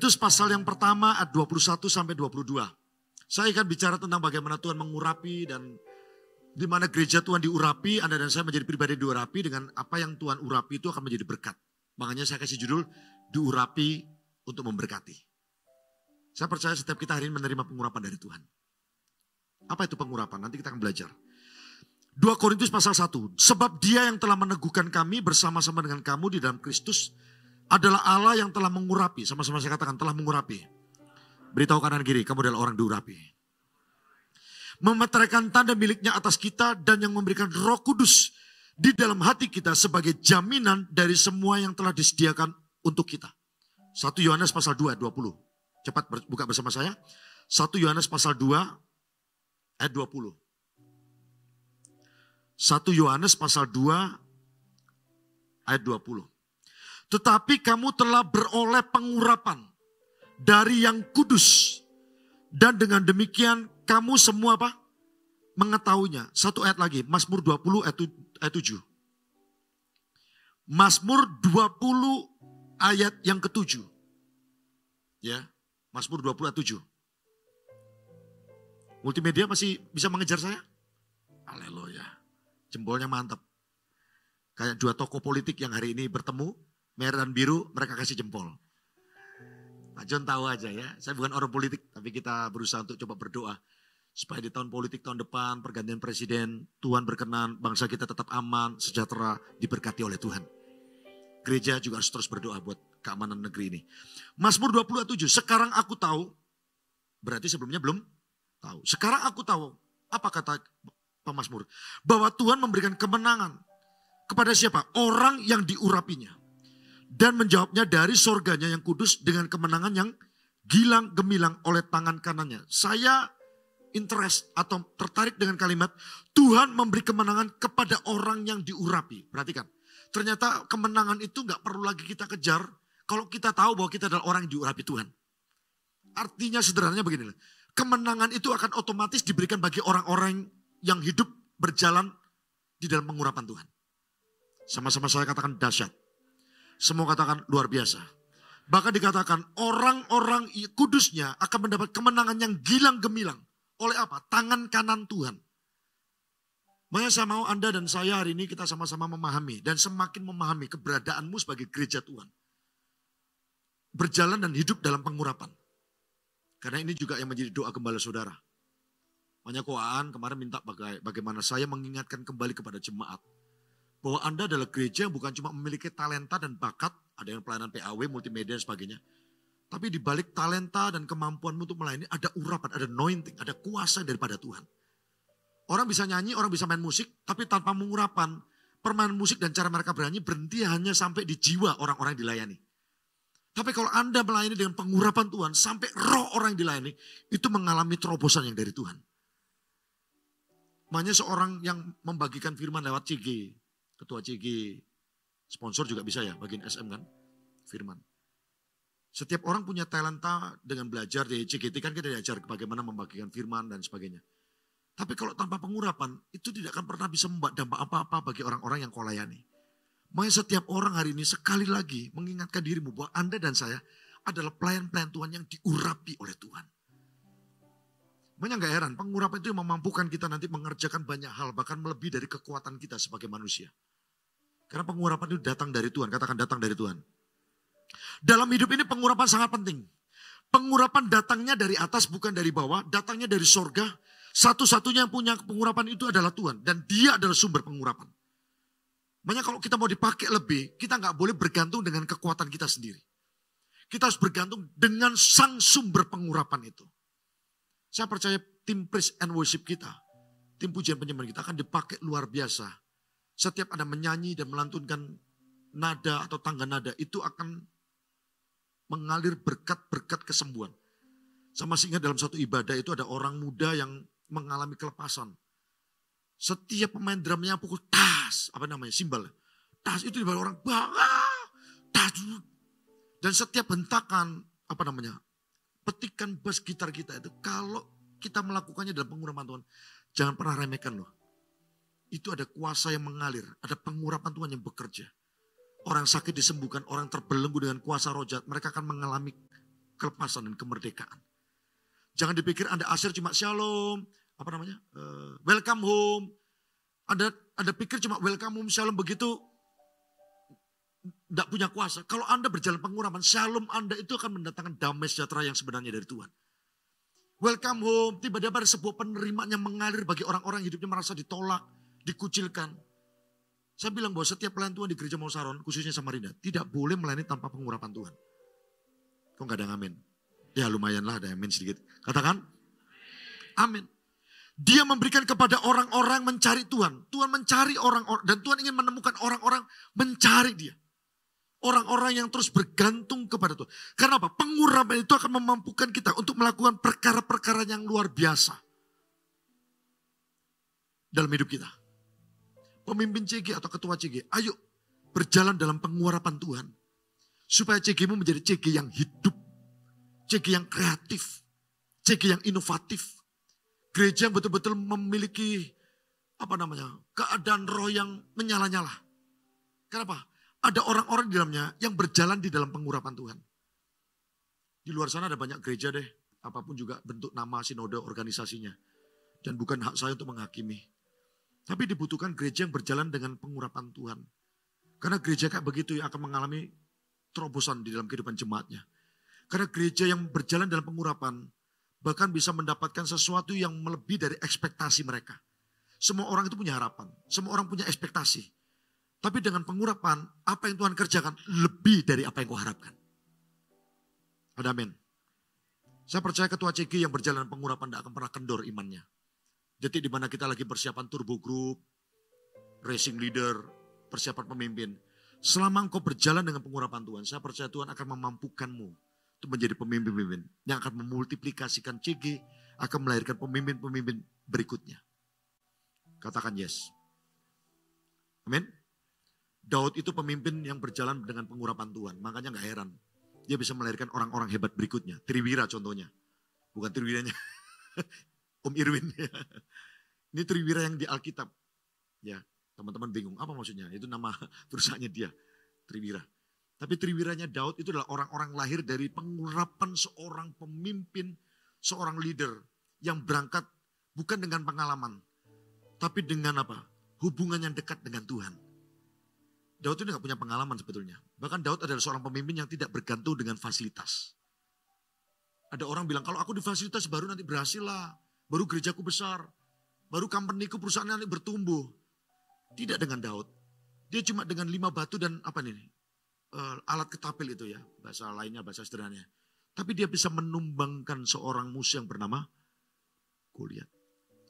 Korintus pasal yang pertama ayat 21 sampai 22. Saya akan bicara tentang bagaimana Tuhan mengurapi dan di mana gereja Tuhan diurapi, Anda dan saya menjadi pribadi diurapi dengan apa yang Tuhan urapi itu akan menjadi berkat. Makanya saya kasih judul, diurapi untuk memberkati. Saya percaya setiap kita hari ini menerima pengurapan dari Tuhan. Apa itu pengurapan? Nanti kita akan belajar. 2 Korintus pasal 1. Sebab dia yang telah meneguhkan kami bersama-sama dengan kamu di dalam Kristus adalah Allah yang telah mengurapi. Sama-sama saya katakan telah mengurapi. Beritahu kanan kiri, kamu adalah orang diurapi. Memeteraikan tanda miliknya atas kita dan yang memberikan Roh Kudus di dalam hati kita sebagai jaminan dari semua yang telah disediakan untuk kita. 1 Yohanes pasal 2 ayat 20. Cepat buka bersama saya. 1 Yohanes pasal 2 ayat 20. 1 Yohanes pasal 2 ayat 20. Tetapi kamu telah beroleh pengurapan dari yang kudus. Dan dengan demikian kamu semua apa? Mengetahuinya. Satu ayat lagi. Mazmur 20 ayat 7. Mazmur 20 ayat yang ke-7. Ya. Mazmur 20 ayat 7. Multimedia masih bisa mengejar saya? Haleluya. Jempolnya mantap. Kayak dua tokoh politik yang hari ini bertemu. Merah dan biru, mereka kasih jempol. Pak John tahu aja ya, saya bukan orang politik, tapi kita berusaha untuk coba berdoa. Supaya di tahun politik tahun depan, pergantian presiden, Tuhan berkenan, bangsa kita tetap aman, sejahtera, diberkati oleh Tuhan. Gereja juga harus terus berdoa buat keamanan negeri ini. Mazmur 27, sekarang aku tahu, berarti sebelumnya belum tahu. Sekarang aku tahu, apa kata pemazmur? Bahwa Tuhan memberikan kemenangan kepada siapa? Orang yang diurapinya. Dan menjawabnya dari sorganya yang kudus dengan kemenangan yang gilang gemilang oleh tangan kanannya. Saya interest atau tertarik dengan kalimat Tuhan memberi kemenangan kepada orang yang diurapi. Perhatikan, ternyata kemenangan itu gak perlu lagi kita kejar kalau kita tahu bahwa kita adalah orang yang diurapi Tuhan. Artinya sederhananya begini, kemenangan itu akan otomatis diberikan bagi orang-orang yang hidup berjalan di dalam pengurapan Tuhan. Sama-sama saya katakan dahsyat. Semua katakan luar biasa. Bahkan dikatakan orang-orang kudusnya akan mendapat kemenangan yang gilang gemilang. Oleh apa? Tangan kanan Tuhan. Makanya saya mau Anda dan saya hari ini kita sama-sama memahami. Dan semakin memahami keberadaanmu sebagai gereja Tuhan. Berjalan dan hidup dalam pengurapan. Karena ini juga yang menjadi doa gembala saudara. Makanya Koaan kemarin minta bagaimana saya mengingatkan kembali kepada jemaat. Bahwa Anda adalah gereja yang bukan cuma memiliki talenta dan bakat, ada yang pelayanan PAW, multimedia dan sebagainya. Tapi di balik talenta dan kemampuanmu untuk melayani ada urapan, ada anointing, ada kuasa daripada Tuhan. Orang bisa nyanyi, orang bisa main musik, tapi tanpa pengurapan, permainan musik dan cara mereka bernyanyi berhenti hanya sampai di jiwa orang-orang yang dilayani. Tapi kalau Anda melayani dengan pengurapan Tuhan, sampai roh orang yang dilayani, itu mengalami terobosan yang dari Tuhan. Makanya seorang yang membagikan firman lewat CG, Ketua CG, sponsor juga bisa ya, bagian SM kan, firman. Setiap orang punya talenta dengan belajar di CGT kan kita diajar bagaimana membagikan firman dan sebagainya. Tapi kalau tanpa pengurapan, itu tidak akan pernah bisa membuat dampak apa-apa bagi orang-orang yang kau layani. Makanya setiap orang hari ini sekali lagi mengingatkan dirimu bahwa Anda dan saya adalah pelayan-pelayan Tuhan yang diurapi oleh Tuhan. Makanya gak heran, pengurapan itu yang memampukan kita nanti mengerjakan banyak hal, bahkan melebihi dari kekuatan kita sebagai manusia. Karena pengurapan itu datang dari Tuhan, katakan datang dari Tuhan. Dalam hidup ini pengurapan sangat penting. Pengurapan datangnya dari atas bukan dari bawah, datangnya dari sorga. Satu-satunya yang punya pengurapan itu adalah Tuhan. Dan dia adalah sumber pengurapan. Makanya kalau kita mau dipakai lebih, kita gak boleh bergantung dengan kekuatan kita sendiri. Kita harus bergantung dengan sang sumber pengurapan itu. Saya percaya tim praise and worship kita, tim pujian penyembahan kita akan dipakai luar biasa. Setiap Anda menyanyi dan melantunkan nada atau tangga nada, itu akan mengalir berkat-berkat kesembuhan. Saya masih ingat dalam satu ibadah itu ada orang muda yang mengalami kelepasan. Setiap pemain drumnya pukul tas, simbal. Tas itu di bawah orang, tas. Dan setiap hentakan, petikan bass gitar kita itu, kalau kita melakukannya dalam pengurapan Tuhan, jangan pernah remehkan loh. Itu ada kuasa yang mengalir, ada pengurapan Tuhan yang bekerja. Orang sakit disembuhkan, orang terbelenggu dengan kuasa roh jahat, mereka akan mengalami kelepasan dan kemerdekaan. Jangan dipikir Anda asyir cuma shalom, welcome home. Anda pikir cuma welcome home, shalom begitu, tidak punya kuasa. Kalau Anda berjalan pengurapan, shalom Anda itu akan mendatangkan damai sejahtera yang sebenarnya dari Tuhan. Welcome home, tiba-tiba ada sebuah penerimaan yang mengalir bagi orang-orang yang hidupnya merasa ditolak, dikucilkan. Saya bilang bahwa setiap pelayan Tuhan di Gereja Mount Saron, khususnya Samarinda, tidak boleh melayani tanpa pengurapan Tuhan. Kok gak ada amin? Ya lumayan lah ada amin sedikit. Katakan, amin. Dia memberikan kepada orang-orang mencari Tuhan. Tuhan mencari orang-orang, dan Tuhan ingin menemukan orang-orang mencari dia. Orang-orang yang terus bergantung kepada Tuhan. Karena apa? Pengurapan itu akan memampukan kita untuk melakukan perkara-perkara yang luar biasa dalam hidup kita. Pemimpin CG atau ketua CG, ayo berjalan dalam pengurapan Tuhan. Supaya CG-mu menjadi CG yang hidup, CG yang kreatif, CG yang inovatif. Gereja yang betul-betul memiliki keadaan roh yang menyala-nyala. Kenapa? Ada orang-orang di dalamnya yang berjalan di dalam pengurapan Tuhan. Di luar sana ada banyak gereja deh, apapun juga bentuk nama sinode organisasinya. Dan bukan hak saya untuk menghakimi. Tapi dibutuhkan gereja yang berjalan dengan pengurapan Tuhan. Karena gereja kayak begitu yang akan mengalami terobosan di dalam kehidupan jemaatnya. Karena gereja yang berjalan dalam pengurapan bahkan bisa mendapatkan sesuatu yang melebihi dari ekspektasi mereka. Semua orang itu punya harapan, semua orang punya ekspektasi. Tapi dengan pengurapan, apa yang Tuhan kerjakan lebih dari apa yang kau harapkan. Ada amin. Saya percaya ketua CG yang berjalan pengurapan tidak akan pernah kendor imannya. Jadi di mana kita lagi persiapan turbo group, racing leader, persiapan pemimpin. Selama engkau berjalan dengan pengurapan Tuhan, saya percaya Tuhan akan memampukanmu untuk menjadi pemimpin-pemimpin yang akan memultiplikasikan CG, akan melahirkan pemimpin-pemimpin berikutnya. Katakan yes. Amin. Daud itu pemimpin yang berjalan dengan pengurapan Tuhan. Makanya gak heran. Dia bisa melahirkan orang-orang hebat berikutnya. Triwira contohnya. Bukan Triwiranya. Om Irwin. Ini Triwira yang di Alkitab. Ya, teman-teman bingung. Apa maksudnya? Itu nama perusahaannya dia. Triwira. Tapi Triwiranya Daud itu adalah orang-orang lahir dari pengurapan seorang pemimpin, seorang leader. Yang berangkat bukan dengan pengalaman. Tapi dengan apa? Hubungan yang dekat dengan Tuhan. Daud itu tidak punya pengalaman sebetulnya. Bahkan Daud adalah seorang pemimpin yang tidak bergantung dengan fasilitas. Ada orang bilang, kalau aku di fasilitas baru nanti berhasil lah. Baru gerejaku besar. Baru company-ku perusahaan nanti bertumbuh. Tidak dengan Daud. Dia cuma dengan 5 batu dan alat ketapel itu ya. Bahasa lainnya, bahasa sederhananya. Tapi dia bisa menumbangkan seorang musuh yang bernama Goliat.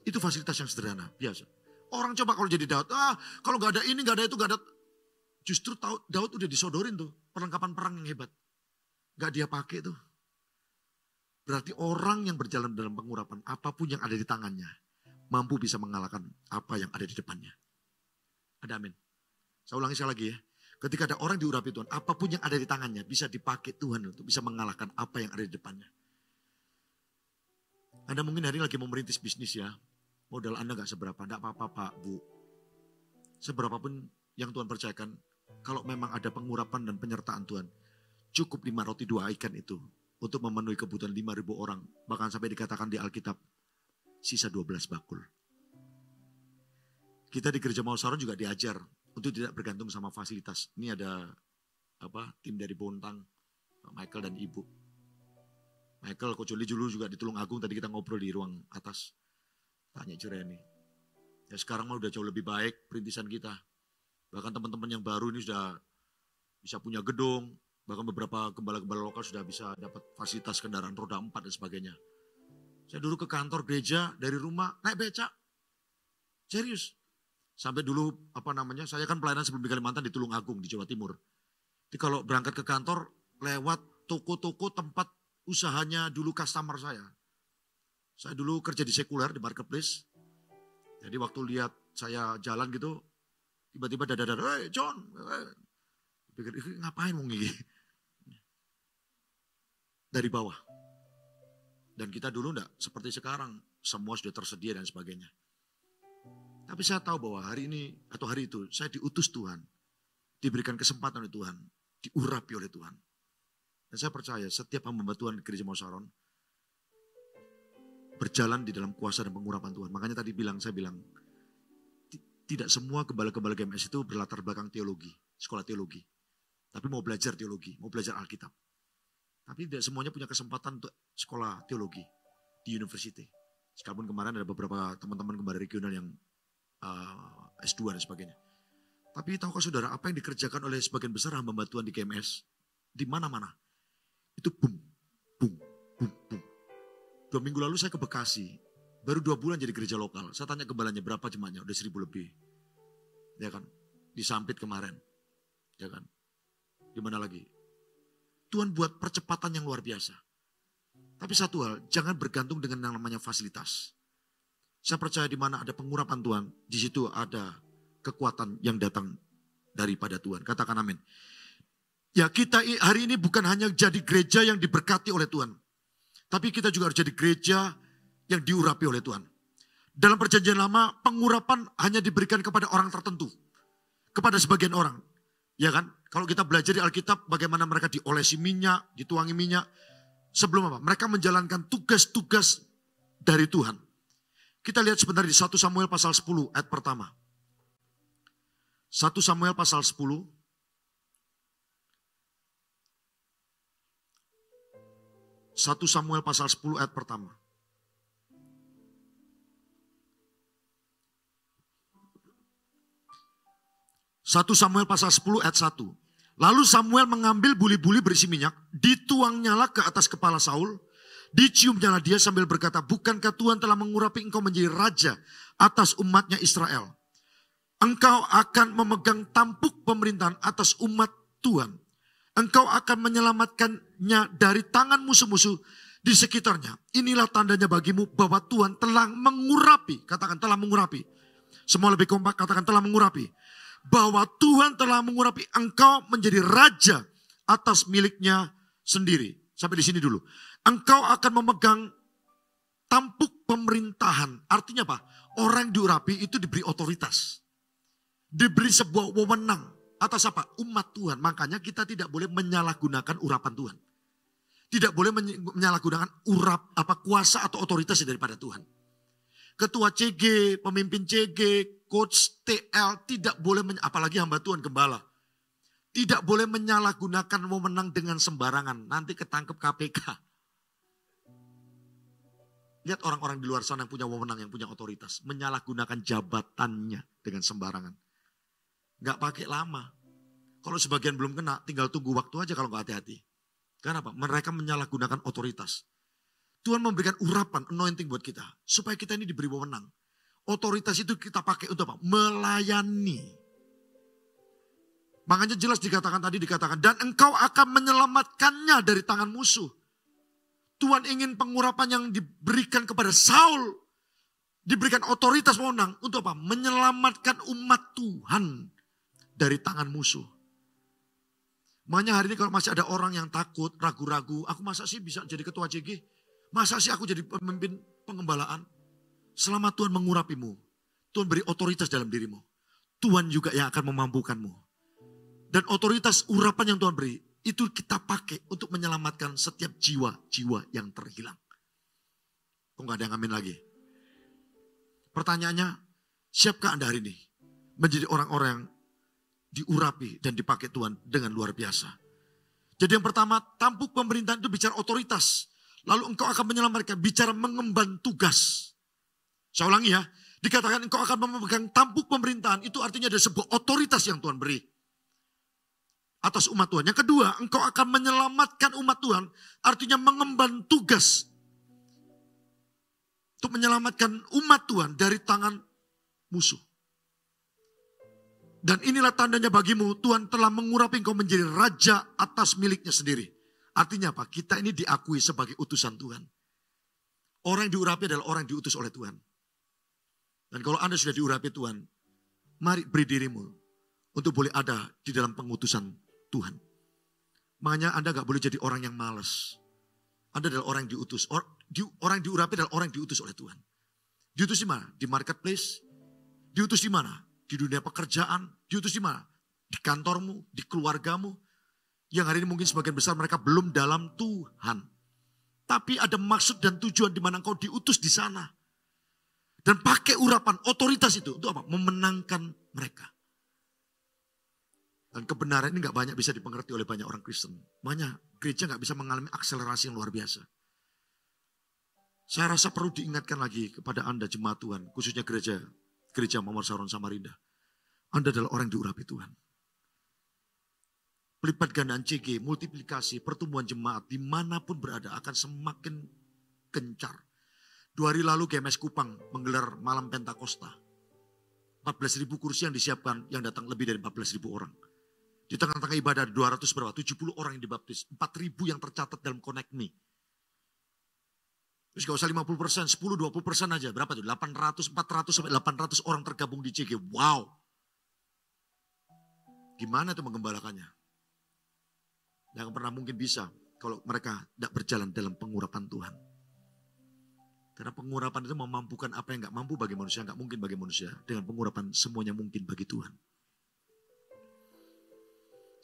Itu fasilitas yang sederhana, biasa. Orang coba kalau jadi Daud, kalau gak ada ini, gak ada itu, gak ada. Justru Daud udah disodorin tuh, perlengkapan perang yang hebat. Gak dia pakai tuh. Berarti orang yang berjalan dalam pengurapan, apapun yang ada di tangannya, mampu bisa mengalahkan apa yang ada di depannya. Ada amin. Saya ulangi sekali lagi ya. Ketika ada orang diurapi Tuhan, apapun yang ada di tangannya bisa dipakai Tuhan untuk bisa mengalahkan apa yang ada di depannya. Anda mungkin hari ini lagi mau merintis bisnis ya. Modal Anda gak seberapa, gak apa-apa Pak, Bu. Seberapapun yang Tuhan percayakan, kalau memang ada pengurapan dan penyertaan Tuhan, cukup 5 roti 2 ikan itu untuk memenuhi kebutuhan 5.000 orang. Bahkan sampai dikatakan di Alkitab, sisa 12 bakul. Kita di Gereja Mount Saron juga diajar untuk tidak bergantung sama fasilitas. Ini ada tim dari Bontang, Michael dan Ibu. Michael, Coach Joli dulu juga di Tulungagung, tadi kita ngobrol di ruang atas. Tanya Cireni. Ya sekarang mah udah jauh lebih baik perintisan kita. Bahkan teman-teman yang baru ini sudah bisa punya gedung. Bahkan beberapa gembala-gembala lokal sudah bisa dapat fasilitas kendaraan roda 4 dan sebagainya. Saya dulu ke kantor gereja dari rumah naik becak. Serius. Sampai dulu saya kan pelayanan sebelum di Kalimantan di Tulungagung di Jawa Timur. Jadi kalau berangkat ke kantor lewat toko-toko tempat usahanya dulu customer saya. Saya dulu kerja di sekuler di marketplace. Jadi waktu lihat saya jalan gitu, tiba-tiba dada-dada, "Hey John, pikir ngapain mau ngigi?" Dari bawah. Dan kita dulu enggak seperti sekarang, semua sudah tersedia dan sebagainya. Tapi saya tahu bahwa hari ini atau hari itu saya diutus Tuhan, diberikan kesempatan oleh Tuhan, diurapi oleh Tuhan. Dan saya percaya setiap hamba Tuhan di Gereja Mount Sharon berjalan di dalam kuasa dan pengurapan Tuhan. Makanya tadi saya bilang, tidak semua gembala-gembala GMS itu berlatar belakang teologi, sekolah teologi. Tapi mau belajar teologi, mau belajar Alkitab. Tapi tidak semuanya punya kesempatan untuk sekolah teologi di university. Sekalipun kemarin ada beberapa teman-teman gembala regional yang S2 dan sebagainya. Tapi tahukah saudara apa yang dikerjakan oleh sebagian besar hamba Tuhan di GMS? Di mana-mana. Itu boom, boom, boom, boom. 2 minggu lalu saya ke Bekasi. Baru 2 bulan jadi gereja lokal. Saya tanya gembalanya berapa jemaatnya? Udah 1.000 lebih. Ya kan? Di Sampit kemarin. Ya kan? Di mana lagi? Tuhan buat percepatan yang luar biasa. Tapi satu hal, jangan bergantung dengan yang namanya fasilitas. Saya percaya di mana ada pengurapan Tuhan, di situ ada kekuatan yang datang daripada Tuhan. Katakan amin. Ya, kita hari ini bukan hanya jadi gereja yang diberkati oleh Tuhan. Tapi kita juga harus jadi gereja yang diurapi oleh Tuhan. Dalam perjanjian lama, pengurapan hanya diberikan kepada orang tertentu. Kepada sebagian orang. Ya kan? Kalau kita belajar di Alkitab, bagaimana mereka diolesi minyak, dituangi minyak. Sebelum apa? Mereka menjalankan tugas-tugas dari Tuhan. Kita lihat sebentar di 1 Samuel pasal 10 ayat pertama. 1 Samuel pasal 10. 1 Samuel pasal 10 ayat pertama. Satu Samuel pasal 10 ayat 1. Lalu Samuel mengambil buli-buli berisi minyak, dituangnya ke atas kepala Saul, diciumnya dia sambil berkata, bukankah Tuhan telah mengurapi engkau menjadi raja atas umatnya Israel? Engkau akan memegang tampuk pemerintahan atas umat Tuhan. Engkau akan menyelamatkannya dari tangan musuh-musuh di sekitarnya. Inilah tandanya bagimu bahwa Tuhan telah mengurapi. Katakan telah mengurapi. Semua lebih kompak, katakan telah mengurapi. Bahwa Tuhan telah mengurapi engkau menjadi raja atas miliknya sendiri. Sampai di sini dulu. Engkau akan memegang tampuk pemerintahan. Artinya apa? Orang diurapi itu diberi otoritas. Diberi sebuah wewenang. Atas apa? Umat Tuhan. Makanya kita tidak boleh menyalahgunakan urapan Tuhan. Tidak boleh menyalahgunakan kuasa atau otoritas daripada Tuhan. Ketua CG, pemimpin CG, coach TL tidak boleh, apalagi hamba Tuhan gembala. Tidak boleh menyalahgunakan wewenang dengan sembarangan. Nanti ketangkep KPK. Lihat orang-orang di luar sana yang punya wewenang, yang punya otoritas. Menyalahgunakan jabatannya dengan sembarangan. Gak pakai lama. Kalau sebagian belum kena, tinggal tunggu waktu aja kalau gak hati-hati. Kenapa? Mereka menyalahgunakan otoritas. Tuhan memberikan urapan, anointing buat kita. Supaya kita ini diberi wewenang. Otoritas itu kita pakai untuk apa? Melayani. Makanya jelas dikatakan, dan engkau akan menyelamatkannya dari tangan musuh. Tuhan ingin pengurapan yang diberikan kepada Saul. Diberikan otoritas wewenang untuk apa? Menyelamatkan umat Tuhan dari tangan musuh. Makanya hari ini kalau masih ada orang yang takut, ragu-ragu, aku masa sih bisa jadi ketua CG? Masa sih aku jadi pemimpin pengembalaan? Selama Tuhan mengurapimu, Tuhan beri otoritas dalam dirimu. Tuhan juga yang akan memampukanmu. Dan otoritas urapan yang Tuhan beri, itu kita pakai untuk menyelamatkan setiap jiwa-jiwa yang terhilang. Kok gak ada yang amin lagi? Pertanyaannya, siapkah Anda hari ini menjadi orang-orang yang diurapi dan dipakai Tuhan dengan luar biasa? Jadi yang pertama, tampuk pemerintahan itu bicara otoritas. Lalu engkau akan menyelamatkan, bicara mengemban tugas. Saya ulangi ya, dikatakan engkau akan memegang tampuk pemerintahan, itu artinya ada sebuah otoritas yang Tuhan beri atas umat Tuhan. Yang kedua, engkau akan menyelamatkan umat Tuhan, artinya mengemban tugas untuk menyelamatkan umat Tuhan dari tangan musuh. Dan inilah tandanya bagimu, Tuhan telah mengurapi engkau menjadi raja atas miliknya sendiri. Artinya apa? Kita ini diakui sebagai utusan Tuhan. Orang yang diurapi adalah orang yang diutus oleh Tuhan. Dan kalau Anda sudah diurapi Tuhan, mari beri dirimu untuk boleh ada di dalam pengutusan Tuhan. Makanya Anda gak boleh jadi orang yang malas. Anda adalah orang yang diutus. Orang yang diurapi adalah orang yang diutus oleh Tuhan. Diutus di mana? Di marketplace. Diutus di mana? Di dunia pekerjaan. Diutus di mana? Di kantormu, di keluargamu. Yang hari ini mungkin sebagian besar mereka belum dalam Tuhan. Tapi ada maksud dan tujuan di mana engkau diutus di sana. Dan pakai urapan otoritas itu untuk apa? Memenangkan mereka. Dan kebenaran ini gak banyak bisa dipengerti oleh banyak orang Kristen. Makanya gereja gak bisa mengalami akselerasi yang luar biasa. Saya rasa perlu diingatkan lagi kepada Anda jemaat Tuhan. Khususnya gereja Mawar Saron Samarinda. Anda adalah orang yang diurapi Tuhan. Pelipat gandaan CG, multiplikasi, pertumbuhan jemaat dimanapun berada akan semakin gencar. 2 hari lalu GMS Kupang menggelar malam Pentakosta. 14.000 kursi yang disiapkan, yang datang lebih dari 14.000 orang. Di tengah-tengah ibadah 200 berapa? 70 orang yang dibaptis. 4.000 yang tercatat dalam Connect Me. Terus gak usah 50%, 10-20% aja. Berapa tuh? 800, 400 sampai 800 orang tergabung di CG. Wow. Gimana tuh menggembalakannya? Yang pernah mungkin bisa kalau mereka tidak berjalan dalam pengurapan Tuhan. Karena pengurapan itu memampukan apa yang gak mampu bagi manusia, gak mungkin bagi manusia. Dengan pengurapan semuanya mungkin bagi Tuhan.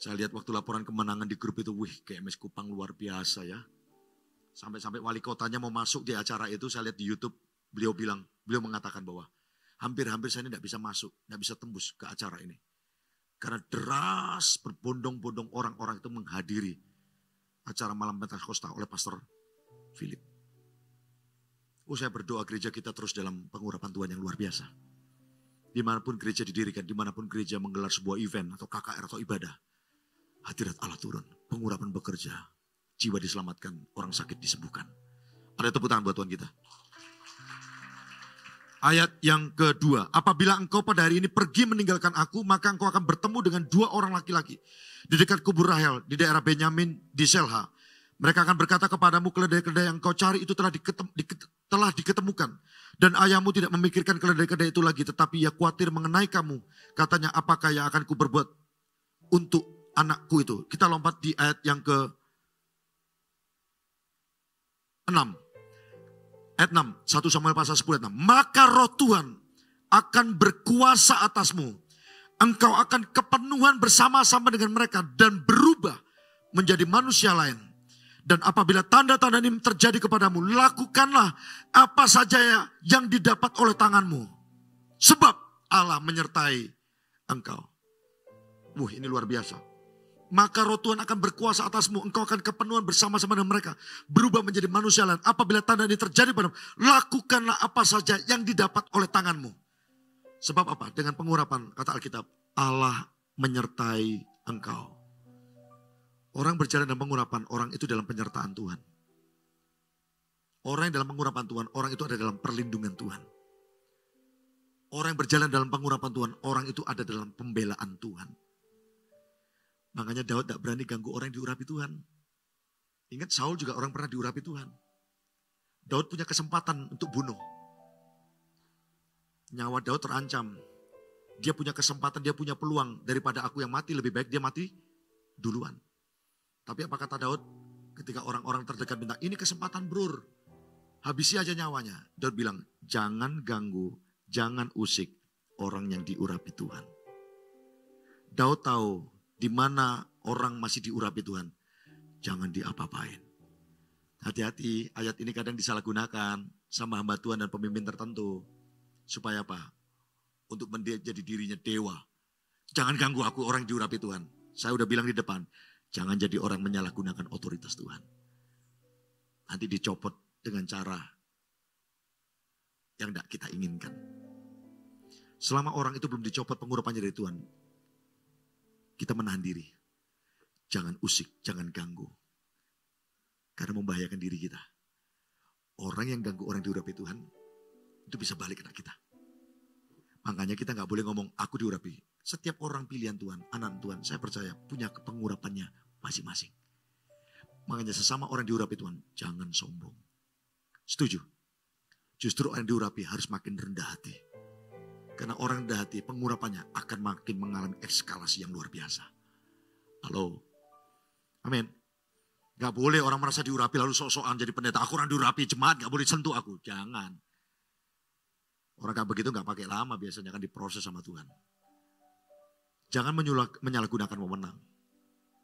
Saya lihat waktu laporan kemenangan di grup itu, wih GMS Kupang luar biasa ya. Sampai-sampai wali kotanya mau masuk di acara itu, saya lihat di YouTube, beliau mengatakan bahwa hampir-hampir saya ini tidak bisa masuk, tidak bisa tembus ke acara ini. Karena deras berbondong-bondong orang-orang itu menghadiri acara malam Pentakosta oleh Pastor Philip. Saya berdoa gereja kita terus dalam pengurapan Tuhan yang luar biasa. Dimanapun gereja didirikan, dimanapun gereja menggelar sebuah event atau KKR atau ibadah. Hadirat Allah turun, pengurapan bekerja, jiwa diselamatkan, orang sakit disembuhkan. Ada tepuk tangan buat Tuhan kita. Ayat yang kedua, apabila engkau pada hari ini pergi meninggalkan aku, maka engkau akan bertemu dengan 2 orang laki-laki di dekat kubur Rahel, di daerah Benyamin, di Selha. Mereka akan berkata kepadamu, keledai-keledai yang kau cari itu telah diketemukan. Dan ayahmu tidak memikirkan keledai-keledai itu lagi, tetapi ia khawatir mengenai kamu. Katanya, apakah yang akan kuberbuat untuk anakku itu? Kita lompat di ayat yang ke-6. Ayat 6, 1 Samuel pasal 10 ayat 6. Maka roh Tuhan akan berkuasa atasmu. Engkau akan kepenuhan bersama-sama dengan mereka dan berubah menjadi manusia lain. Dan apabila tanda-tanda ini terjadi kepadamu, lakukanlah apa saja yang didapat oleh tanganmu. Sebab Allah menyertai engkau. Ini luar biasa. Maka roh Tuhan akan berkuasa atasmu. Engkau akan kepenuhan bersama-sama dengan mereka. Berubah menjadi manusia lain. Apabila tanda ini terjadi padamu, lakukanlah apa saja yang didapat oleh tanganmu. Sebab apa? Dengan pengurapan, kata Alkitab, Allah menyertai engkau. Orang berjalan dalam pengurapan, orang itu dalam penyertaan Tuhan. Orang yang dalam pengurapan Tuhan, orang itu ada dalam perlindungan Tuhan. Orang yang berjalan dalam pengurapan Tuhan, orang itu ada dalam pembelaan Tuhan. Makanya Daud tidak berani ganggu orang yang diurapi Tuhan. Ingat Saul juga orang pernah diurapi Tuhan. Daud punya kesempatan untuk bunuh. Nyawa Daud terancam. Dia punya kesempatan, dia punya peluang. Daripada aku yang mati, lebih baik dia mati duluan. Tapi apa kata Daud? Ketika orang-orang terdekat bilang, ini kesempatan brur. Habisi aja nyawanya. Daud bilang, jangan ganggu, jangan usik orang yang diurapi Tuhan. Daud tahu di mana orang masih diurapi Tuhan. Jangan diapa-apain. Hati-hati, ayat ini kadang disalahgunakan sama hamba Tuhan dan pemimpin tertentu. Supaya apa? Untuk menjadi dirinya dewa. Jangan ganggu aku orang yang diurapi Tuhan. Saya udah bilang di depan, jangan jadi orang menyalahgunakan otoritas Tuhan. Nanti dicopot dengan cara yang tidak kita inginkan. Selama orang itu belum dicopot pengurapannya dari Tuhan, kita menahan diri. Jangan usik, jangan ganggu. Karena membahayakan diri kita. Orang yang ganggu orang diurapi Tuhan, itu bisa balik kena kita. Makanya kita gak boleh ngomong, aku diurapi. Setiap orang pilihan Tuhan, anak Tuhan, saya percaya punya pengurapannya masing-masing. Makanya sesama orang diurapi Tuhan, jangan sombong. Setuju? Justru orang diurapi harus makin rendah hati. Karena orang rendah hati, pengurapannya akan makin mengalami eskalasi yang luar biasa. Halo? Amin. Gak boleh orang merasa diurapi lalu sok-sokan jadi pendeta. Aku orang diurapi, jemaat gak boleh sentuh aku. Jangan. Orang kayak begitu gak pakai lama, biasanya kan diproses sama Tuhan. Jangan menyalahgunakan wewenang.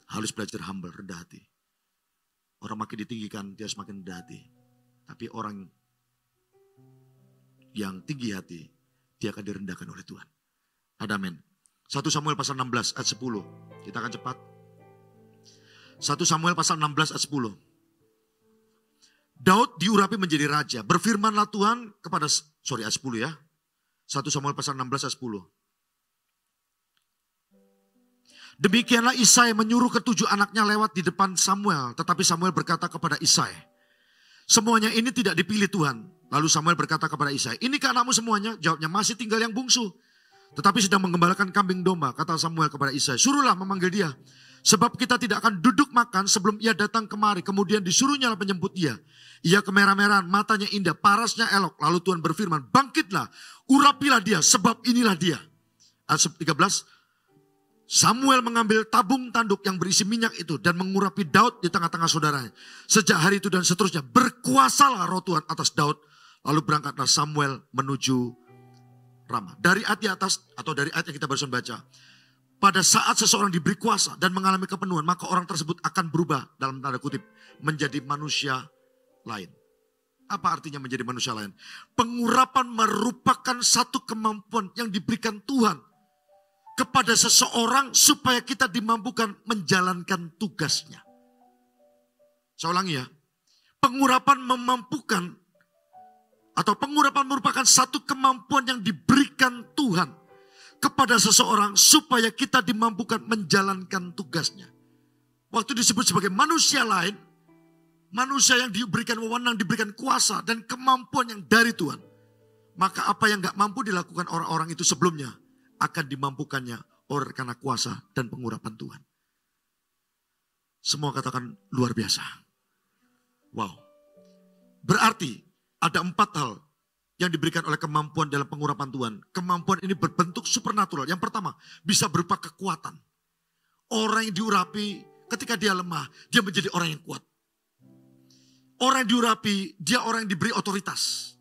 harus belajar humble, rendah hati. Orang makin ditinggikan, dia harus makin rendah hati. Tapi orang yang tinggi hati, dia akan direndahkan oleh Tuhan. Amin. 1 Samuel pasal 16 ayat 10. Kita akan cepat. 1 Samuel pasal 16 ayat 10. Daud diurapi menjadi raja. Berfirmanlah Tuhan kepada, ayat 10 ya. 1 Samuel pasal 16 ayat 10. Demikianlah Isai menyuruh ketujuh anaknya lewat di depan Samuel. Tetapi Samuel berkata kepada Isai, semuanya ini tidak dipilih Tuhan. Lalu Samuel berkata kepada Isai, ini ke anakmu semuanya? Jawabnya, masih tinggal yang bungsu. Tetapi sedang menggembalakan kambing domba. Kata Samuel kepada Isai, suruhlah memanggil dia. Sebab kita tidak akan duduk makan sebelum ia datang kemari. Kemudian disuruhnya menyebut dia. Ia kemerah-merahan, matanya indah, parasnya elok. Lalu Tuhan berfirman, bangkitlah, urapilah dia, sebab inilah dia. Ayat 13, Samuel mengambil tabung tanduk yang berisi minyak itu dan mengurapi Daud di tengah-tengah saudaranya. Sejak hari itu dan seterusnya berkuasalah roh Tuhan atas Daud. Lalu berangkatlah Samuel menuju Rama. Dari ayat di atas atau dari ayat yang kita barusan baca. Pada saat seseorang diberi kuasa dan mengalami kepenuhan, maka orang tersebut akan berubah dalam tanda kutip menjadi manusia lain. Apa artinya menjadi manusia lain? Pengurapan merupakan satu kemampuan yang diberikan Tuhan kepada seseorang supaya kita dimampukan menjalankan tugasnya. Saya ulangi ya. Pengurapan memampukan atau pengurapan merupakan satu kemampuan yang diberikan Tuhan kepada seseorang supaya kita dimampukan menjalankan tugasnya. Waktu disebut sebagai manusia lain, manusia yang diberikan wewenang, diberikan kuasa dan kemampuan yang dari Tuhan. Maka apa yang gak mampu dilakukan orang-orang itu sebelumnya akan dimampukannya oleh karena kuasa dan pengurapan Tuhan. Semua katakan luar biasa. Wow. Berarti ada 4 hal yang diberikan oleh kemampuan dalam pengurapan Tuhan. Kemampuan ini berbentuk supernatural. Yang pertama, bisa berupa kekuatan. Orang yang diurapi ketika dia lemah, dia menjadi orang yang kuat. Orang yang diurapi, dia orang yang diberi otoritas.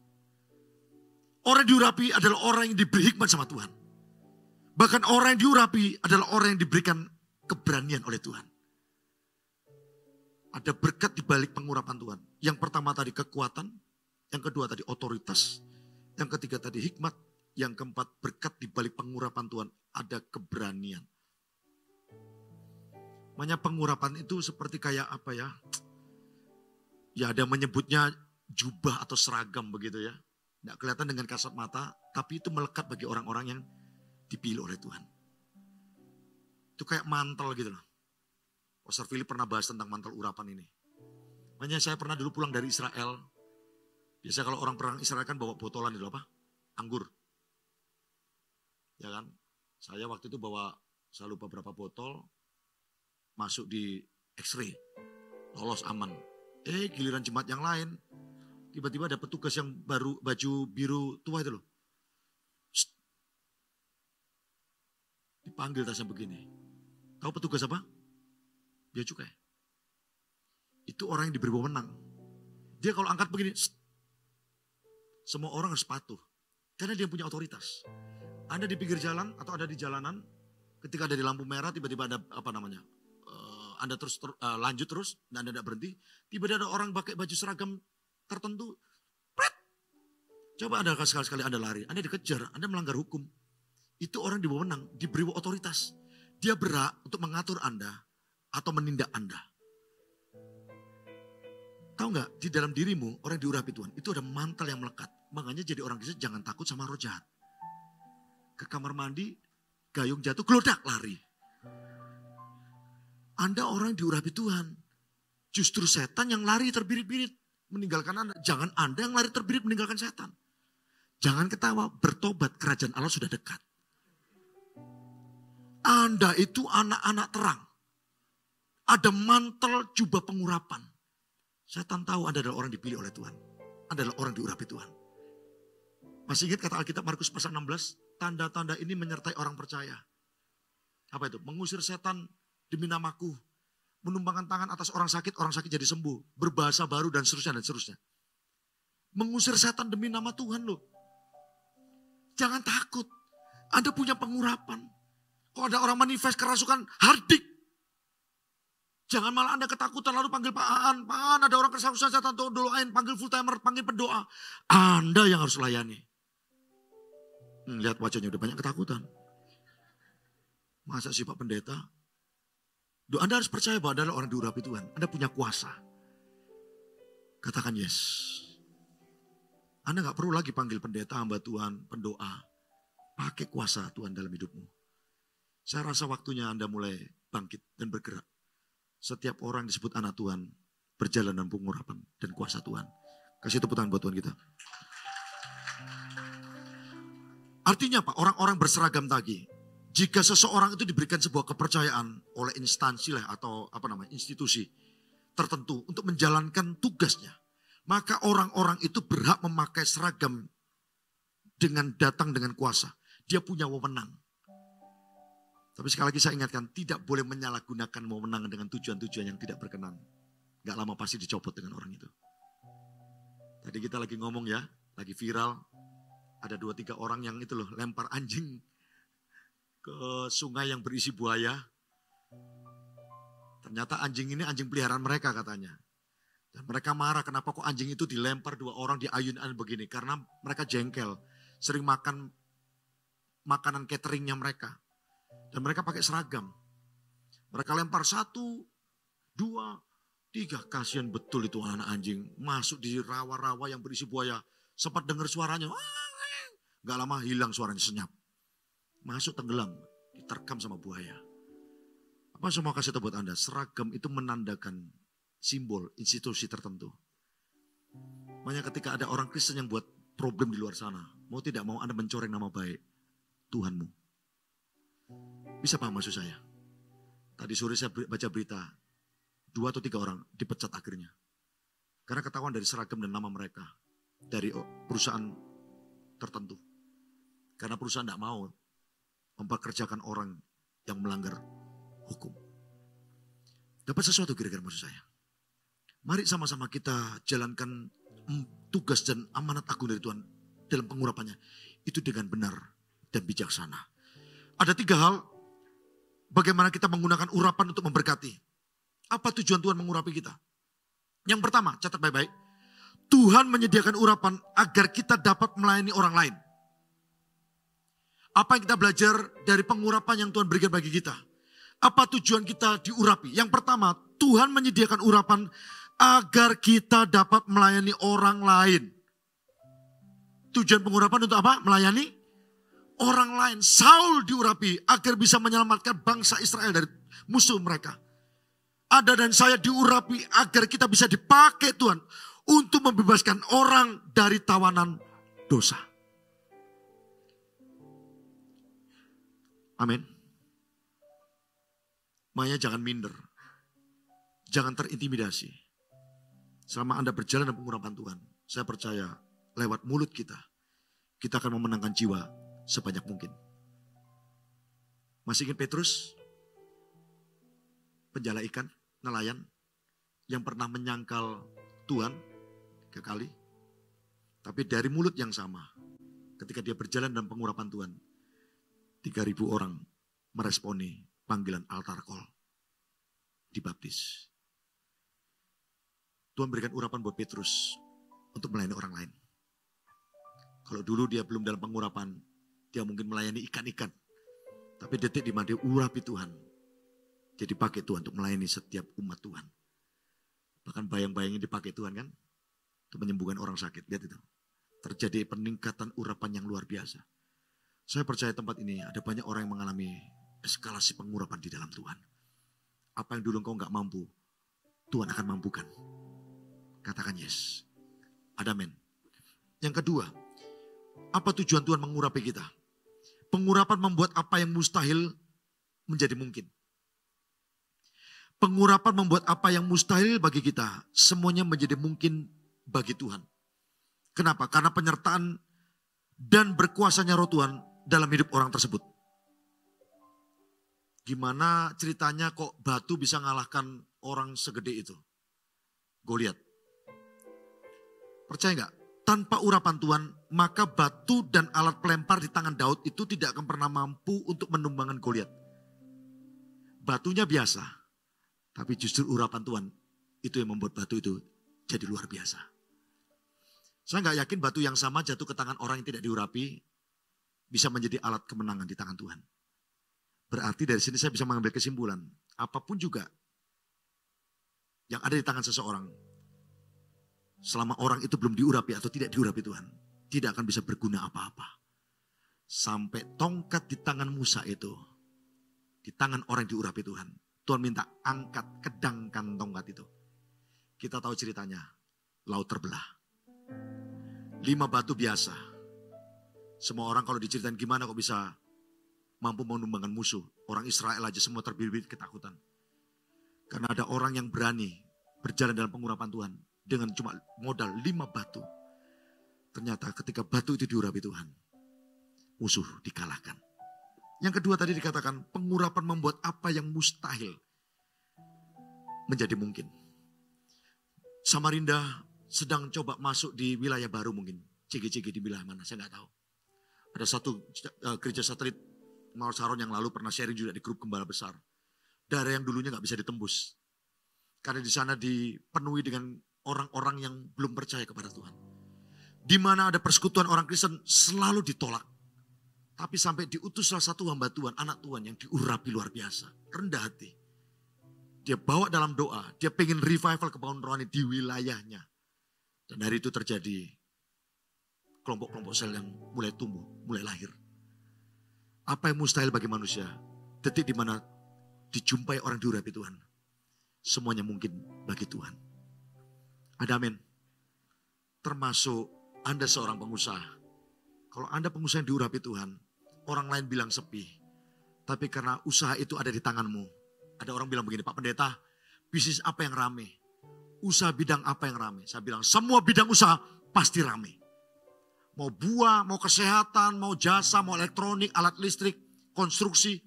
Orang yang diurapi adalah orang yang diberi hikmat sama Tuhan. Bahkan orang yang diurapi adalah orang yang diberikan keberanian oleh Tuhan. Ada berkat di balik pengurapan Tuhan. Yang pertama tadi kekuatan, yang kedua tadi otoritas, yang ketiga tadi hikmat, yang keempat berkat di balik pengurapan Tuhan ada keberanian. Makanya pengurapan itu seperti kayak apa ya? Ya ada menyebutnya jubah atau seragam begitu ya. Nggak kelihatan dengan kasat mata, tapi itu melekat bagi orang-orang yang dipilih oleh Tuhan. Itu kayak mantel gitu loh. Pastor Philip pernah bahas tentang mantel urapan ini. Makanya saya pernah dulu pulang dari Israel. Biasa kalau orang perang Israel kan bawa botolan itu apa? Anggur. Ya kan? Saya waktu itu bawa, saya lupa berapa botol. Masuk di X-ray. Lolos aman. Giliran jemaat yang lain. Tiba-tiba ada petugas yang baru baju biru tua itu loh. Dipanggil tasnya begini. Tahu petugas apa? Bea cukai. Itu orang yang diberi wewenang. Dia kalau angkat begini, semua orang harus patuh. Karena dia punya otoritas. Anda di pinggir jalan atau ada di jalanan, ketika ada di lampu merah, tiba-tiba ada apa namanya, Anda terus lanjut terus, dan Anda tidak berhenti. Tiba-tiba ada orang pakai baju seragam tertentu. Pret! Coba Anda sekali-sekali Anda lari, Anda dikejar, Anda melanggar hukum. Itu orang diwewenang, diberi otoritas. Dia berhak untuk mengatur Anda atau menindak Anda. Tahu nggak, di dalam dirimu orang diurapi Tuhan, itu ada mantel yang melekat. Makanya jadi orang Kristen jangan takut sama roh jahat. Ke kamar mandi, gayung jatuh, gelodak lari. Anda orang diurapi Tuhan. Justru setan yang lari terbirit-birit meninggalkan Anda. Jangan Anda yang lari terbirit meninggalkan setan. Jangan ketawa, bertobat, kerajaan Allah sudah dekat. Anda itu anak-anak terang. Ada mantel jubah pengurapan. Setan tahu Anda adalah orang dipilih oleh Tuhan. Anda adalah orang diurapi Tuhan. Masih ingat kata Alkitab Markus pasal 16? Tanda-tanda ini menyertai orang percaya. Apa itu? Mengusir setan demi namaku. Menumpangkan tangan atas orang sakit jadi sembuh. Berbahasa baru dan seterusnya dan seterusnya. Mengusir setan demi nama Tuhan loh. Jangan takut. Anda punya pengurapan. Kalau ada orang manifest kerasukan, hardik. Jangan malah Anda ketakutan lalu panggil Pak Aan ada orang kesaksian setan doain, panggil full timer, panggil pendoa. Anda yang harus layani. Lihat wajahnya udah banyak ketakutan. Masa sih Pak Pendeta? Anda harus percaya bahwa Anda adalah orang diurapi Tuhan. Anda punya kuasa. Katakan yes. Anda gak perlu lagi panggil pendeta, hamba Tuhan, pendoa. Pakai kuasa Tuhan dalam hidupmu. Saya rasa waktunya Anda mulai bangkit dan bergerak. Setiap orang disebut anak Tuhan, berjalan dalam pengurapan dan kuasa Tuhan. Kasih tepuk tangan buat Tuhan kita. Artinya apa? Orang-orang berseragam tadi. Jika seseorang itu diberikan sebuah kepercayaan oleh instansi lah atau institusi tertentu untuk menjalankan tugasnya, maka orang-orang itu berhak memakai seragam dengan datang dengan kuasa. Dia punya wewenang. Tapi sekali lagi saya ingatkan, tidak boleh menyalahgunakan wewenang dengan tujuan-tujuan yang tidak berkenan. Gak lama pasti dicopot dengan orang itu. Tadi kita lagi ngomong ya, lagi viral. Ada 2-3 orang yang itu loh, lempar anjing ke sungai yang berisi buaya. Ternyata anjing ini anjing peliharaan mereka katanya. Dan mereka marah kenapa kok anjing itu dilempar 2 orang di ayunan begini. Karena mereka jengkel, sering makan makanan cateringnya mereka. Dan mereka pakai seragam. Mereka lempar 1, 2, 3. Kasihan betul itu anak anjing. Masuk di rawa-rawa yang berisi buaya. Sempat dengar suaranya. Gak lama hilang suaranya senyap. Masuk tenggelam. Diterkam sama buaya. Apa semua kasih tahu buat Anda? Seragam itu menandakan simbol institusi tertentu. Makanya ketika ada orang Kristen yang buat problem di luar sana. Mau tidak mau Anda mencoreng nama baik Tuhanmu. Bisa paham maksud saya? Tadi sore saya baca berita, 2 atau 3 orang dipecat akhirnya. Karena ketahuan dari seragam dan nama mereka. Dari perusahaan tertentu. Karena perusahaan tidak mau mempekerjakan orang yang melanggar hukum. Dapat sesuatu kira-kira maksud saya? Mari sama-sama kita jalankan tugas dan amanat agung dari Tuhan dalam pengurapannya. Itu dengan benar dan bijaksana. Ada 3 hal bagaimana kita menggunakan urapan untuk memberkati. Apa tujuan Tuhan mengurapi kita? Yang pertama, catat baik-baik. Tuhan menyediakan urapan agar kita dapat melayani orang lain. Apa yang kita belajar dari pengurapan yang Tuhan berikan bagi kita? Apa tujuan kita diurapi? Yang pertama, Tuhan menyediakan urapan agar kita dapat melayani orang lain. Tujuan pengurapan untuk apa? Melayani orang lain. Saul diurapi agar bisa menyelamatkan bangsa Israel dari musuh mereka. Anda dan saya diurapi agar kita bisa dipakai Tuhan untuk membebaskan orang dari tawanan dosa. Amin. Makanya jangan minder. Jangan terintimidasi. Selama Anda berjalan dalam pengurapan Tuhan, saya percaya lewat mulut kita akan memenangkan jiwa sebanyak mungkin. Masih ingat Petrus? Penjala ikan, nelayan, yang pernah menyangkal Tuhan ke kali. Tapi dari mulut yang sama, ketika dia berjalan dalam pengurapan Tuhan, 3.000 orang meresponi panggilan altar call. Dibaptis. Tuhan berikan urapan buat Petrus untuk melayani orang lain. Kalau dulu dia belum dalam pengurapan, dia mungkin melayani ikan-ikan. Tapi detik di mana dia urapi Tuhan, dia dipakai Tuhan untuk melayani setiap umat Tuhan. Bahkan bayang-bayangin dipakai Tuhan kan, untuk menyembuhkan orang sakit. Lihat itu. Terjadi peningkatan urapan yang luar biasa. Saya percaya tempat ini ada banyak orang yang mengalami eskalasi pengurapan di dalam Tuhan. Apa yang dulu engkau gak mampu, Tuhan akan mampukan. Katakan yes. Ada amin. Yang kedua, apa tujuan Tuhan mengurapi kita? Pengurapan membuat apa yang mustahil menjadi mungkin. Pengurapan membuat apa yang mustahil bagi kita, semuanya menjadi mungkin bagi Tuhan. Kenapa? Karena penyertaan dan berkuasanya Roh Tuhan dalam hidup orang tersebut. Gimana ceritanya kok batu bisa ngalahkan orang segede itu? Goliat. Percaya nggak? Tanpa urapan Tuhan, maka batu dan alat pelempar di tangan Daud itu tidak akan pernah mampu untuk menumbangkan Goliat. Batunya biasa, Tapi justru urapan Tuhan itu yang membuat batu itu jadi luar biasa. Saya nggak yakin batu yang sama jatuh ke tangan orang yang tidak diurapi bisa menjadi alat kemenangan di tangan Tuhan. Berarti dari sini saya bisa mengambil kesimpulan, apapun juga yang ada di tangan seseorang, selama orang itu belum diurapi atau tidak diurapi Tuhan, tidak akan bisa berguna apa-apa. Sampai tongkat di tangan Musa itu, di tangan orang yang diurapi Tuhan, Tuhan minta angkat, kedangkan tongkat itu. Kita tahu ceritanya, laut terbelah. 5 batu biasa. Semua orang kalau diceritain gimana kok bisa mampu menumbangkan musuh. Orang Israel aja semua terbirit ketakutan. Karena ada orang yang berani berjalan dalam pengurapan Tuhan dengan cuma modal 5 batu. Ternyata ketika batu itu diurapi Tuhan, musuh dikalahkan. Yang kedua tadi dikatakan pengurapan membuat apa yang mustahil menjadi mungkin. Samarinda sedang coba masuk di wilayah baru mungkin. CG-CG di wilayah mana, saya nggak tahu. Ada satu gereja satelit Mawar Saron yang lalu pernah sharing juga di grup Gembala Besar. Daerah yang dulunya nggak bisa ditembus. Karena di sana dipenuhi dengan orang-orang yang belum percaya kepada Tuhan. Di mana ada persekutuan orang Kristen selalu ditolak. Tapi sampai diutus salah satu hamba Tuhan, anak Tuhan yang diurapi luar biasa. Rendah hati. Dia bawa dalam doa, dia pengen revival kebangunan rohani di wilayahnya. Dan dari itu terjadi kelompok-kelompok sel yang mulai tumbuh, mulai lahir. Apa yang mustahil bagi manusia? Detik di mana dijumpai orang diurapi Tuhan. Semuanya mungkin bagi Tuhan. Ada amin. Termasuk Anda seorang pengusaha. Kalau Anda pengusaha yang diurapi Tuhan, orang lain bilang sepi. Tapi karena usaha itu ada di tanganmu. Ada orang bilang begini, Pak Pendeta, bisnis apa yang rame? Usaha bidang apa yang rame? Saya bilang semua bidang usaha pasti rame. Mau buah, mau kesehatan, mau jasa, mau elektronik, alat listrik, konstruksi.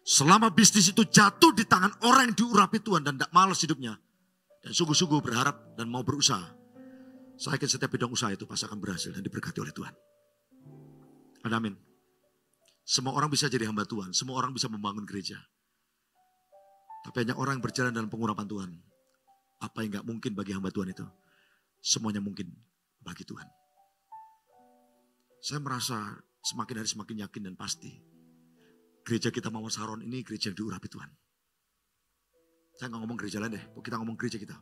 Selama bisnis itu jatuh di tangan orang yang diurapi Tuhan dan tidak malas hidupnya. Dan sungguh-sungguh berharap dan mau berusaha. Saya yakin setiap bidang usaha itu pasti akan berhasil dan diberkati oleh Tuhan. Ada amin. Semua orang bisa jadi hamba Tuhan. Semua orang bisa membangun gereja. Tapi hanya orang yang berjalan dalam pengurapan Tuhan. Apa yang gak mungkin bagi hamba Tuhan itu. Semuanya mungkin bagi Tuhan. Saya merasa semakin hari semakin yakin dan pasti. Gereja kita Mawar Saron ini gereja yang diurapi Tuhan. Saya gak ngomong gereja lain deh. Kita ngomong gereja kita.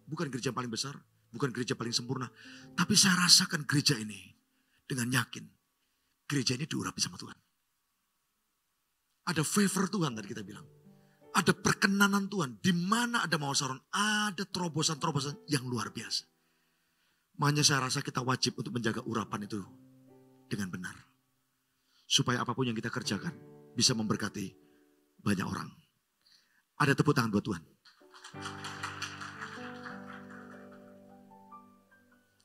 Bukan gereja yang paling besar. Bukan gereja paling sempurna. Tapi saya rasakan gereja ini dengan yakin. Gereja ini diurapi sama Tuhan. Ada favor Tuhan tadi kita bilang. Ada perkenanan Tuhan. Di mana ada Mawar Saron, ada terobosan-terobosan yang luar biasa. Makanya saya rasa kita wajib untuk menjaga urapan itu dengan benar. Supaya apapun yang kita kerjakan bisa memberkati banyak orang. Ada tepuk tangan buat Tuhan.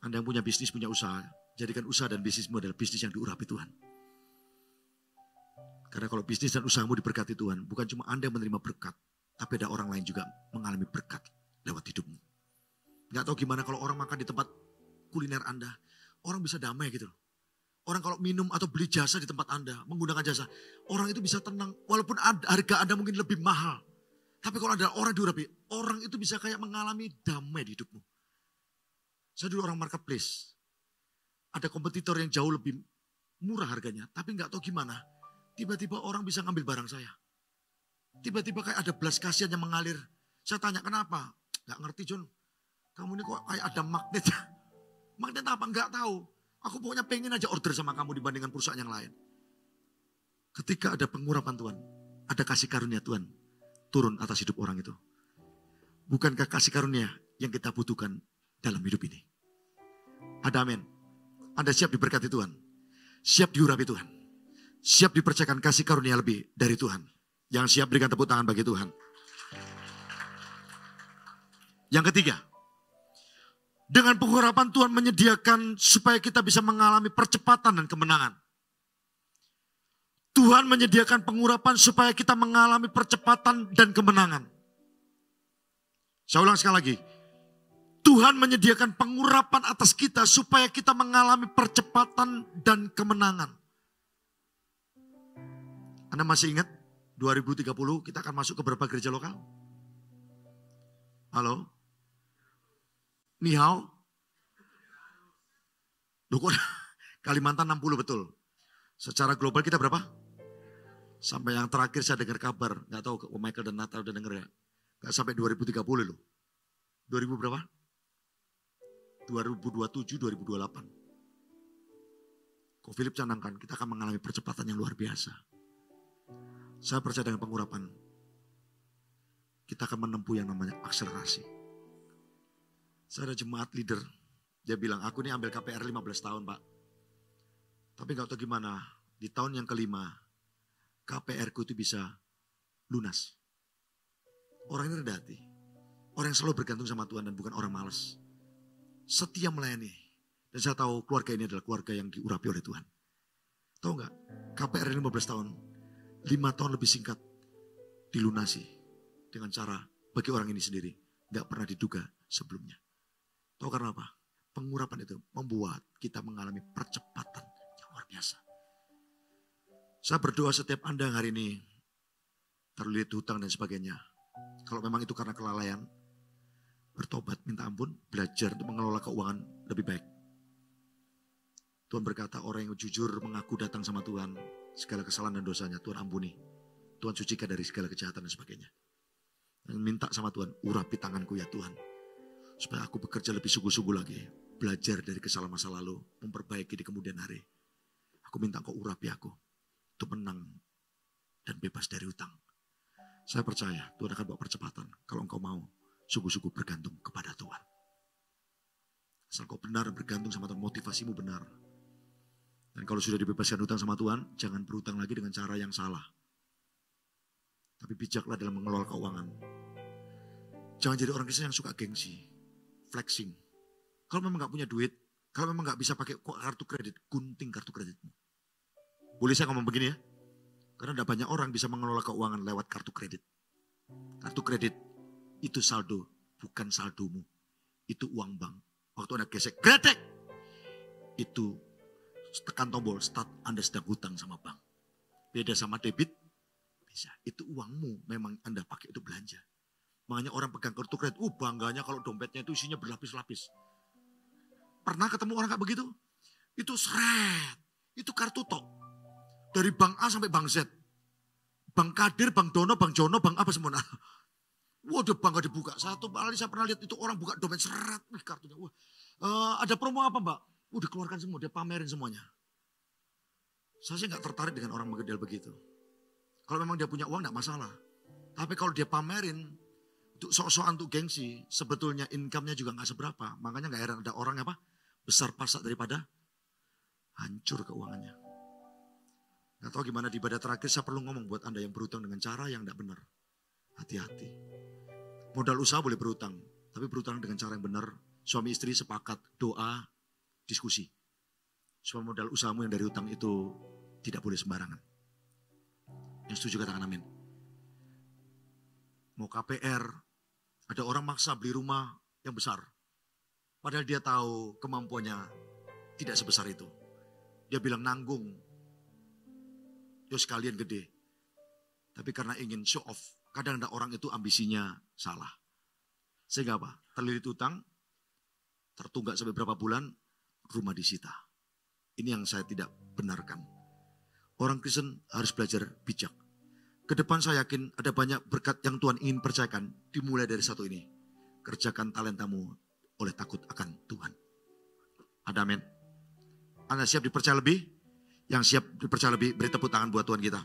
Anda yang punya bisnis, punya usaha, jadikan usaha dan bisnismu adalah bisnis yang diurapi Tuhan. Karena kalau bisnis dan usahamu diberkati Tuhan, bukan cuma Anda yang menerima berkat, tapi ada orang lain juga mengalami berkat lewat hidupmu. Gak tahu gimana kalau orang makan di tempat kuliner Anda, orang bisa damai gitu. Orang kalau minum atau beli jasa di tempat Anda, menggunakan jasa, orang itu bisa tenang, walaupun harga Anda mungkin lebih mahal. Tapi kalau ada orang diurapi, orang itu bisa kayak mengalami damai di hidupmu. Saya dulu orang marketplace, ada kompetitor yang jauh lebih murah harganya, tapi gak tahu gimana. Tiba-tiba orang bisa ngambil barang saya. Tiba-tiba kayak ada belas kasihan yang mengalir. Saya tanya kenapa? Gak ngerti John. Kamu ini kok kayak ada magnet. Magnet apa? Gak tahu. Aku pokoknya pengen aja order sama kamu dibandingkan perusahaan yang lain. Ketika ada pengurapan Tuhan. Ada kasih karunia Tuhan. Turun atas hidup orang itu. Bukankah kasih karunia yang kita butuhkan dalam hidup ini? Ada amin. Anda siap diberkati Tuhan. Siap diurapi Tuhan. Siap dipercayakan kasih karunia lebih dari Tuhan. Yang siap berikan tepuk tangan bagi Tuhan. Yang ketiga. Dengan pengurapan Tuhan menyediakan supaya kita bisa mengalami percepatan dan kemenangan. Tuhan menyediakan pengurapan supaya kita mengalami percepatan dan kemenangan. Saya ulang sekali lagi. Tuhan menyediakan pengurapan atas kita supaya kita mengalami percepatan dan kemenangan. Anda masih ingat 2030 kita akan masuk ke beberapa gereja lokal? Halo? Ni hao? Loh kok Kalimantan 60 betul. Secara global kita berapa? Sampai yang terakhir saya dengar kabar, nggak tahu Michael dan Natal udah denger ya. Nggak sampai 2030 loh. 2000 berapa? 2027, 2028. Kok Philip canangkan, kita akan mengalami percepatan yang luar biasa. Saya percaya dengan pengurapan, kita akan menempuh yang namanya akselerasi. Saya ada jemaat leader, dia bilang, aku ini ambil KPR 15 tahun Pak. Tapi gak tahu gimana, di tahun yang kelima, KPR ku itu bisa lunas. Orang ini rendah hati. Orang yang selalu bergantung sama Tuhan dan bukan orang malas. Setia melayani. Dan saya tahu keluarga ini adalah keluarga yang diurapi oleh Tuhan. Tahu gak, KPR 15 tahun, 5 tahun lebih singkat dilunasi. Dengan cara bagi orang ini sendiri, gak pernah diduga sebelumnya. Tahu karena apa? Pengurapan itu membuat kita mengalami percepatan yang luar biasa. Saya berdoa setiap Anda yang hari ini terlilit hutang dan sebagainya. Kalau memang itu karena kelalaian, bertobat, minta ampun, belajar untuk mengelola keuangan lebih baik. Tuhan berkata orang yang jujur mengaku datang sama Tuhan, segala kesalahan dan dosanya Tuhan ampuni. Tuhan sucikan dari segala kejahatan dan sebagainya. Dan minta sama Tuhan, urapi tanganku ya Tuhan. Supaya aku bekerja lebih sungguh-sungguh lagi. Belajar dari kesalahan masa lalu, memperbaiki di kemudian hari. Aku minta Engkau urapi aku. Untuk menang dan bebas dari hutang. Saya percaya Tuhan akan bawa percepatan. Kalau engkau mau sungguh-sungguh bergantung kepada Tuhan. Asal kau benar bergantung sama Tuhan, motivasimu benar. Dan kalau sudah dibebaskan hutang sama Tuhan, jangan berhutang lagi dengan cara yang salah. Tapi bijaklah dalam mengelola keuangan. Jangan jadi orang Kristen yang suka gengsi, flexing. Kalau memang gak punya duit, kalau memang gak bisa pakai kartu kredit, gunting kartu kreditmu. Boleh saya ngomong begini ya? Karena ada banyak orang bisa mengelola keuangan lewat kartu kredit. Kartu kredit itu saldo, bukan saldomu. Itu uang bank. Waktu Anda gesek, gredek. Itu tekan tombol, start Anda sedang hutang sama bank. Beda sama debit, bisa. Itu uangmu, memang Anda pakai itu belanja. Makanya orang pegang kartu kredit, bangganya kalau dompetnya itu isinya berlapis-lapis. Pernah ketemu orang kayak begitu? Itu seret, itu kartu tok. Dari bank A sampai bank Z. Bank Kadir, bank Dono, bank Jono, bank apa semua. Waduh bangga dibuka. Satu kali saya pernah lihat itu orang buka dompet seret. Wih kartunya. Ada promo apa mbak? Dikeluarkan semua, dia pamerin semuanya. Saya sih gak tertarik dengan orang model begitu. Kalau memang dia punya uang gak masalah. Tapi kalau dia pamerin, untuk sok-sokan untuk gengsi, sebetulnya income-nya juga gak seberapa. Makanya gak heran ada orang apa? Besar pasak daripada hancur keuangannya. Gak tahu gimana di ibadah terakhir saya perlu ngomong buat Anda yang berhutang dengan cara yang tidak benar. Hati-hati. Modal usaha boleh berhutang. Tapi berhutang dengan cara yang benar. Suami istri sepakat, doa, diskusi. Supaya modal usahamu yang dari hutang itu tidak boleh sembarangan. Yang setuju katakan amin. Mau KPR, ada orang maksa beli rumah yang besar. Padahal dia tahu kemampuannya tidak sebesar itu. Dia bilang nanggung. Yo sekalian gede. Tapi karena ingin show off, kadang ada orang itu ambisinya salah. Sehingga apa? Terlilit utang, tertunggak sampai berapa bulan, rumah disita. Ini yang saya tidak benarkan. Orang Kristen harus belajar bijak. Kedepan saya yakin ada banyak berkat yang Tuhan ingin percayakan, dimulai dari satu ini. Kerjakan talentamu oleh takut akan Tuhan. Ada amin. Anda siap dipercaya lebih? Yang siap dipercaya lebih, beri tepuk tangan buat Tuhan kita.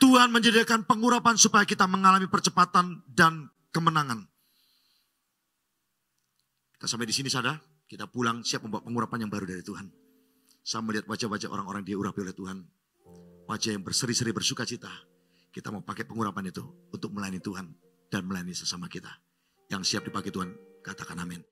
Tuhan menyediakan pengurapan supaya kita mengalami percepatan dan kemenangan. Kita sampai di sini saudara, kita pulang siap membawa pengurapan yang baru dari Tuhan. Saya melihat wajah-wajah orang-orang diurapi oleh Tuhan. Wajah yang berseri-seri bersuka cita. Kita mau pakai pengurapan itu untuk melayani Tuhan dan melayani sesama kita. Yang siap dipakai Tuhan, katakan amin.